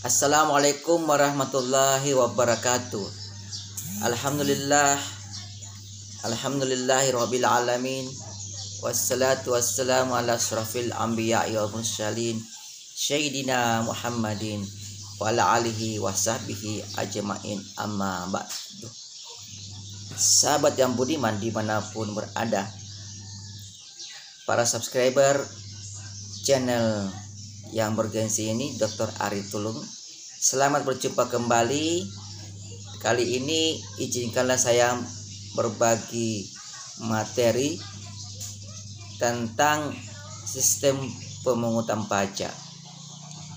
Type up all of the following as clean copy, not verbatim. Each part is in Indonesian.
Assalamualaikum warahmatullahi wabarakatuh. Alhamdulillah, alhamdulillahirabbil alamin. Wassalatu wassalamu ala asyrafil anbiya'i wal mursalin Sayyidina Muhammadin wa ala alihi wa sahbihi ajma'in, amma ba'du. Sahabat yang budiman dimanapun berada, para subscriber channel yang bergengsi ini, Dr. Ari Tulung, selamat berjumpa kembali. Kali ini izinkanlah saya berbagi materi tentang sistem pemungutan pajak.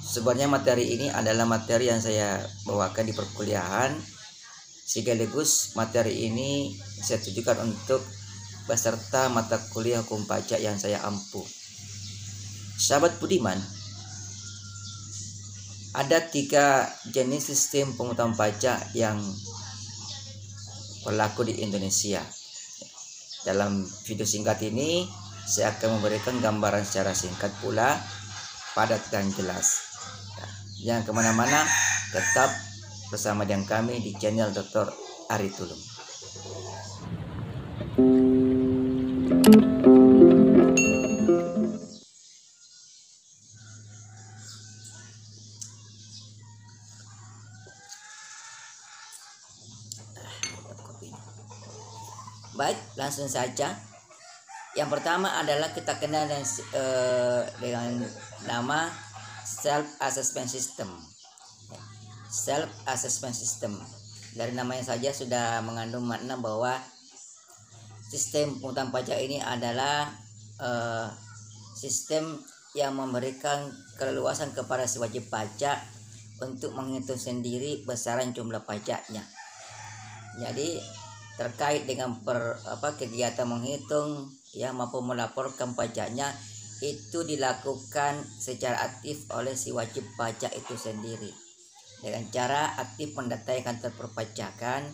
Sebenarnya materi ini adalah materi yang saya bawakan di perkuliahan, sekaligus materi ini saya tujukan untuk peserta mata kuliah hukum pajak yang saya ampu. Sahabat budiman, ada 3 jenis sistem pemungutan pajak yang berlaku di Indonesia. Dalam video singkat ini saya akan memberikan gambaran secara singkat pula, padat dan jelas. Jangan kemana-mana, tetap bersama dengan kami di channel Dr. Ari Tulung. Baik, langsung saja. Yang pertama adalah kita kenal dengan nama self assessment system. Self assessment system, dari namanya saja sudah mengandung makna bahwa sistem pemungutan pajak ini adalah sistem yang memberikan keleluasan kepada si wajib pajak untuk menghitung sendiri besaran jumlah pajaknya. Jadi terkait dengan kegiatan menghitung maupun melaporkan pajaknya itu dilakukan secara aktif oleh si wajib pajak itu sendiri, dengan cara aktif mendatai kantor perpajakan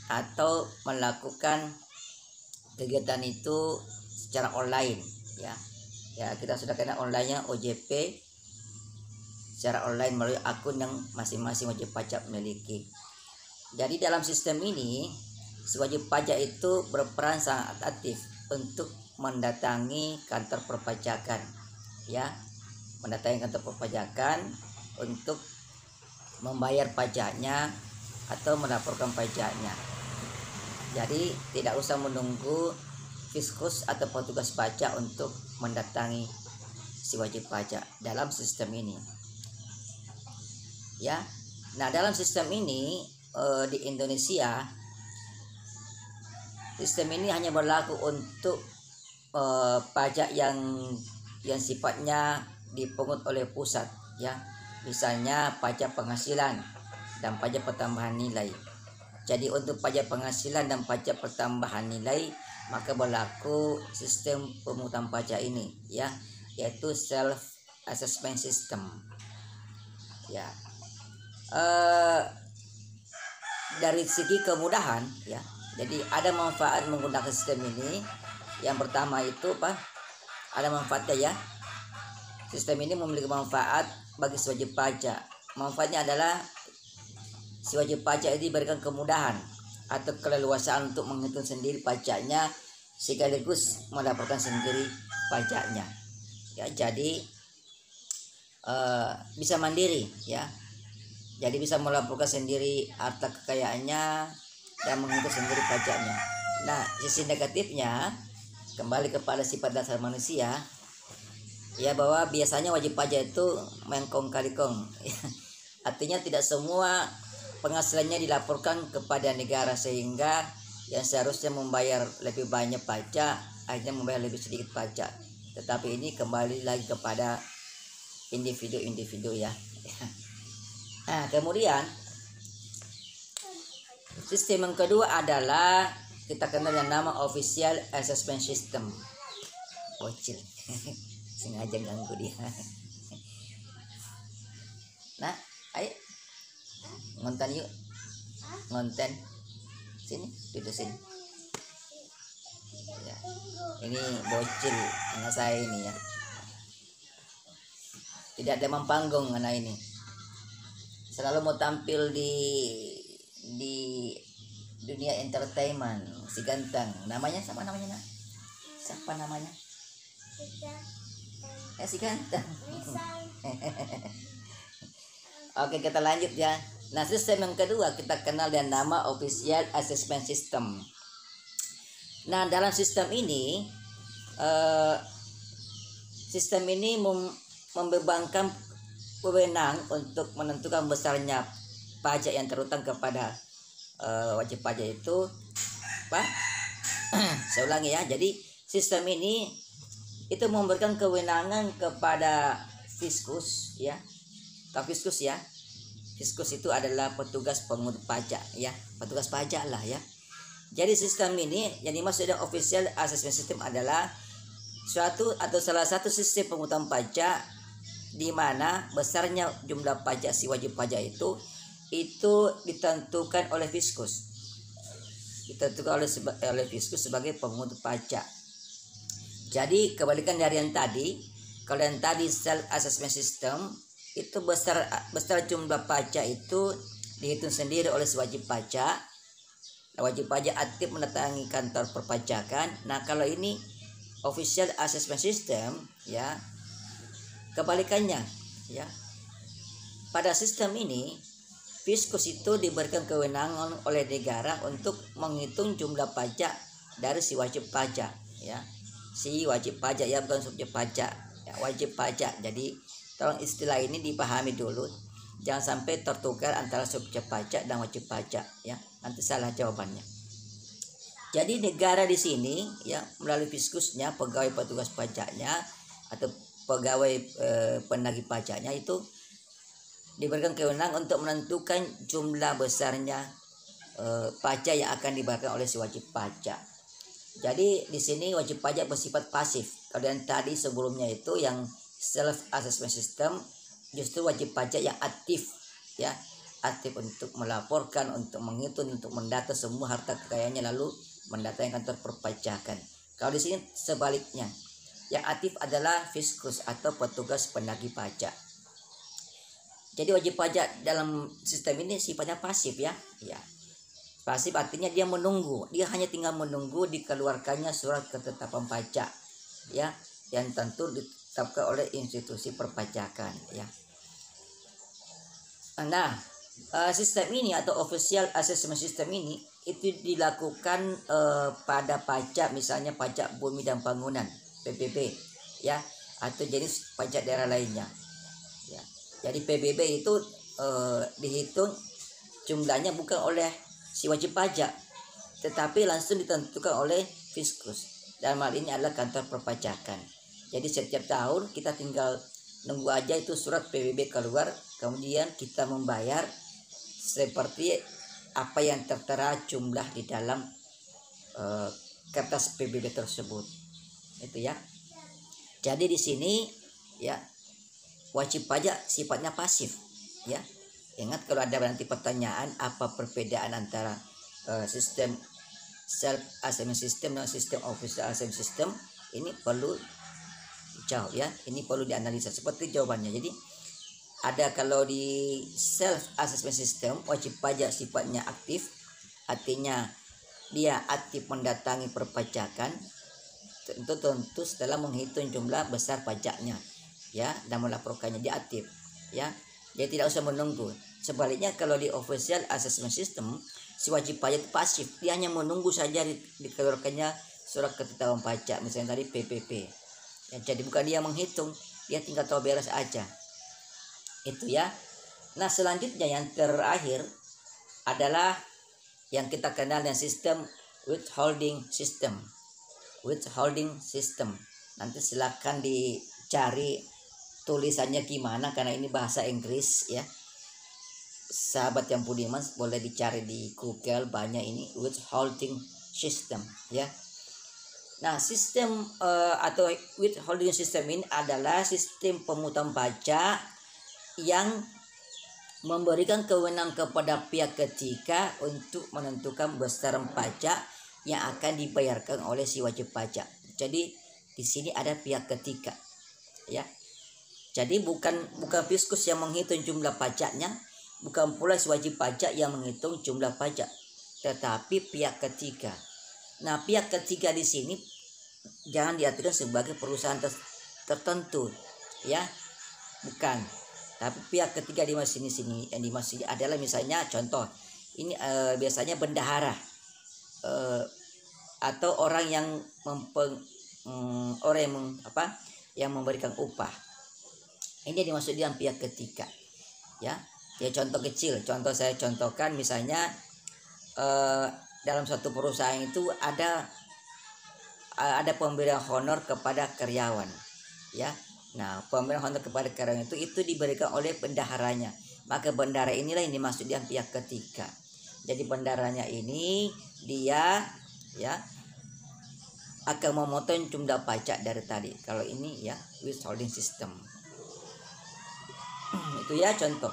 atau melakukan kegiatan itu secara online. Ya kita sudah kenal online-nya OJP, secara online melalui akun yang masing-masing wajib pajak miliki. Jadi dalam sistem ini si wajib pajak itu berperan sangat aktif untuk mendatangi kantor perpajakan, mendatangi kantor perpajakan untuk membayar pajaknya atau melaporkan pajaknya. Jadi tidak usah menunggu fiskus atau petugas pajak untuk mendatangi si wajib pajak dalam sistem ini. Nah, dalam sistem ini di Indonesia, sistem ini hanya berlaku untuk pajak yang sifatnya dipungut oleh pusat, misalnya pajak penghasilan dan pajak pertambahan nilai. Jadi untuk pajak penghasilan dan pajak pertambahan nilai maka berlaku sistem pemungutan pajak ini, yaitu self assessment system. Dari segi kemudahan, jadi ada manfaat menggunakan sistem ini. Yang pertama itu ada manfaatnya, Sistem ini memiliki manfaat bagi si wajib pajak. Manfaatnya adalah si wajib pajak ini diberikan kemudahan atau keleluasaan untuk menghitung sendiri pajaknya sekaligus melaporkan sendiri pajaknya. Jadi bisa mandiri, Jadi bisa melaporkan sendiri harta kekayaannya dan menghitung sendiri pajaknya. Nah, sisi negatifnya kembali kepada sifat dasar manusia, bahwa biasanya wajib pajak itu mengkong kali kong. Artinya tidak semua penghasilannya dilaporkan kepada negara, sehingga yang seharusnya membayar lebih banyak pajak akhirnya membayar lebih sedikit pajak. Tetapi ini kembali lagi kepada individu-individu, Nah, kemudian sistem yang kedua adalah kita kenal yang nama official assessment system. Bocil sengaja ganggu dia. Nah, ayo ngonten yuk, ngonten sini, duduk sini. Ini bocil anak saya ini, tidak ada panggung anak ini. selalu mau tampil di dunia entertainment, si ganteng. Namanya siapa namanya, Nak? Siapa namanya? Si ganteng. Oke, kita lanjut ya. Nah, sistem yang kedua kita kenal dengan nama Official Assessment System. Nah, dalam sistem ini membebankan wewenang untuk menentukan besarnya pajak yang terutang kepada wajib pajak itu apa? Saya ulangi ya. Jadi sistem ini itu memberikan kewenangan kepada fiskus ya. Tahu fiskus ya? Fiskus itu adalah petugas pengungut pajak ya, petugas pajak lah ya. Jadi sistem ini yang dimaksud dengan Official Assessment System adalah suatu atau salah satu sistem pengutan pajak di mana besarnya jumlah pajak si wajib pajak itu ditentukan oleh fiskus. Ditentukan oleh fiskus sebagai pengungut pajak. Jadi kebalikan dari yang tadi, kalau yang tadi self assessment system itu besar jumlah pajak itu dihitung sendiri oleh si wajib pajak. Wajib pajak aktif mendatangi kantor perpajakan. Nah, kalau ini Official Assessment System ya, kebalikannya ya. Pada sistem ini fiskus itu diberikan kewenangan oleh negara untuk menghitung jumlah pajak dari si wajib pajak ya. Si wajib pajak ya, bukan subjek pajak ya, wajib pajak. Jadi tolong istilah ini dipahami dulu, jangan sampai tertukar antara subjek pajak dan wajib pajak ya, nanti salah jawabannya. Jadi negara di sini ya melalui fiskusnya, pegawai petugas pajaknya atau pegawai penagih pajaknya itu diberikan kewenangan untuk menentukan jumlah besarnya pajak yang akan dibayarkan oleh si wajib pajak. Jadi di sini wajib pajak bersifat pasif. Kalau yang tadi sebelumnya itu yang self assessment system, justru wajib pajak yang aktif ya, aktif untuk melaporkan, untuk menghitung, untuk mendata semua harta kekayaannya lalu mendatangi kantor perpajakan. Kalau di sini sebaliknya, yang aktif adalah fiskus atau petugas penagih pajak. Jadi wajib pajak dalam sistem ini sifatnya pasif ya. Ya. Pasif artinya dia menunggu, dia hanya tinggal menunggu dikeluarkannya surat ketetapan pajak ya, yang tentu ditetapkan oleh institusi perpajakan ya. Nah, sistem ini atau Official Assessment System ini itu dilakukan pada pajak, misalnya pajak bumi dan bangunan PBB ya, atau jenis pajak daerah lainnya ya. Jadi PBB itu dihitung jumlahnya bukan oleh si wajib pajak, tetapi langsung ditentukan oleh fiskus. Dalam hal ini adalah kantor perpajakan. Jadi setiap tahun kita tinggal nunggu aja itu surat PBB keluar, kemudian kita membayar seperti apa yang tertera jumlah di dalam kertas PBB tersebut. Itu ya. Jadi di sini ya wajib pajak sifatnya pasif ya. Ingat kalau ada nanti pertanyaan apa perbedaan antara sistem self assessment system dan sistem official assessment system, ini perlu jawab ya, ini perlu dianalisa seperti jawabannya. Jadi ada kalau di self assessment system wajib pajak sifatnya aktif, artinya dia aktif mendatangi perpajakan tentu setelah menghitung jumlah besar pajaknya ya dan melaporkannya, dia aktif ya, dia tidak usah menunggu. Sebaliknya kalau di Official Assessment System si wajib pajak itu pasif, dia hanya menunggu saja dikeluarkannya surat ketetapan pajak, misalnya tadi PPP ya. Jadi bukan dia menghitung, dia tinggal tahu beres aja itu ya. Nah selanjutnya yang terakhir adalah yang kita kenal dengan sistem withholding system. Withholding system, nanti silakan dicari tulisannya gimana karena ini bahasa Inggris ya. Sahabat yang budiman boleh dicari di Google, banyak ini withholding system ya. Nah sistem atau withholding system ini adalah sistem pemungutan pajak yang memberikan kewenangan kepada pihak ketiga untuk menentukan besaran pajak yang akan dibayarkan oleh si wajib pajak. Jadi di sini ada pihak ketiga ya. Jadi bukan fiskus yang menghitung jumlah pajaknya, bukan pula si wajib pajak yang menghitung jumlah pajak, tetapi pihak ketiga. Nah, pihak ketiga di sini jangan diartikan sebagai perusahaan tertentu, ya, bukan. Tapi pihak ketiga di sini yang dimaksud adalah misalnya contoh ini biasanya bendahara atau orang yang yang memberikan upah. Ini dimaksud dengan pihak ketiga, ya. Ya contoh kecil, contoh saya contohkan misalnya dalam suatu perusahaan itu ada pemberian honor kepada karyawan, ya. Nah, pemberian honor kepada karyawan itu diberikan oleh bendaharanya. Maka bendahara inilah yang dimaksud dengan pihak ketiga. Jadi bendaharanya ini dia, ya, akan memotong jumlah pajak dari tadi. Kalau ini, ya, withholding system. Itu ya contoh.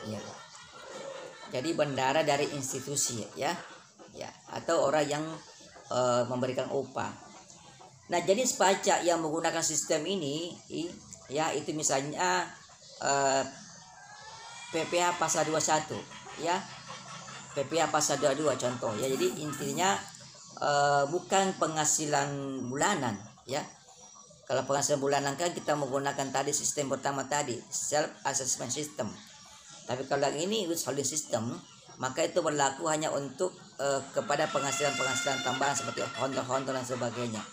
Ya. Jadi bendahara dari institusi, ya, atau orang yang memberikan upah. Nah, jenis pajak yang menggunakan sistem ini, ya, itu misalnya PPh pasal 21, ya, PPh pasal 22 contoh, ya. Jadi intinya bukan penghasilan bulanan, ya. Kalau penghasilan bulanan kan kita menggunakan tadi sistem pertama tadi, self assessment system. Tapi kalau yang ini withholding system, maka itu berlaku hanya untuk kepada penghasilan tambahan seperti honor dan sebagainya.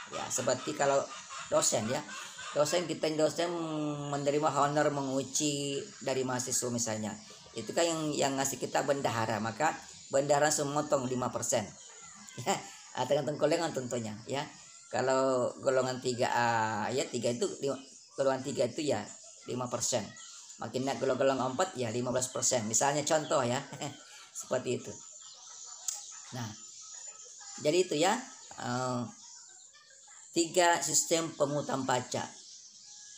Ya, seperti kalau dosen, ya. Dosen menerima honor menguji dari mahasiswa misalnya. Itu kan yang ngasih kita bendahara, maka bendahara memotong 5%. Ya, tergantung golongan tentunya, ya. Kalau golongan 3A, ya, 3 itu golongan 3 itu ya 5%. Makin naik golongan 4 ya 15%. Misalnya contoh, ya. Seperti itu. Nah, jadi itu, ya. 3 sistem pemungutan pajak.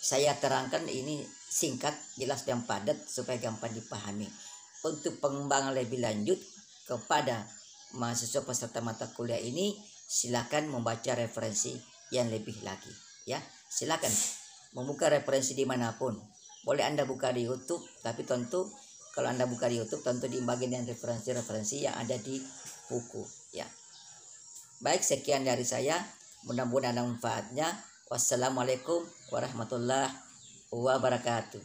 Saya terangkan ini singkat, jelas dan padat supaya gampang dipahami. Untuk pengembangan lebih lanjut kepada mahasiswa peserta mata kuliah ini, silakan membaca referensi yang lebih lagi, ya. Silakan membuka referensi dimanapun. Boleh Anda buka di YouTube, tapi tentu kalau Anda buka di YouTube tentu di bagian referensi-referensi yang ada di buku, ya. Baik, sekian dari saya. Mudah-mudahan ada manfaatnya. Wassalamualaikum warahmatullahi wabarakatuh.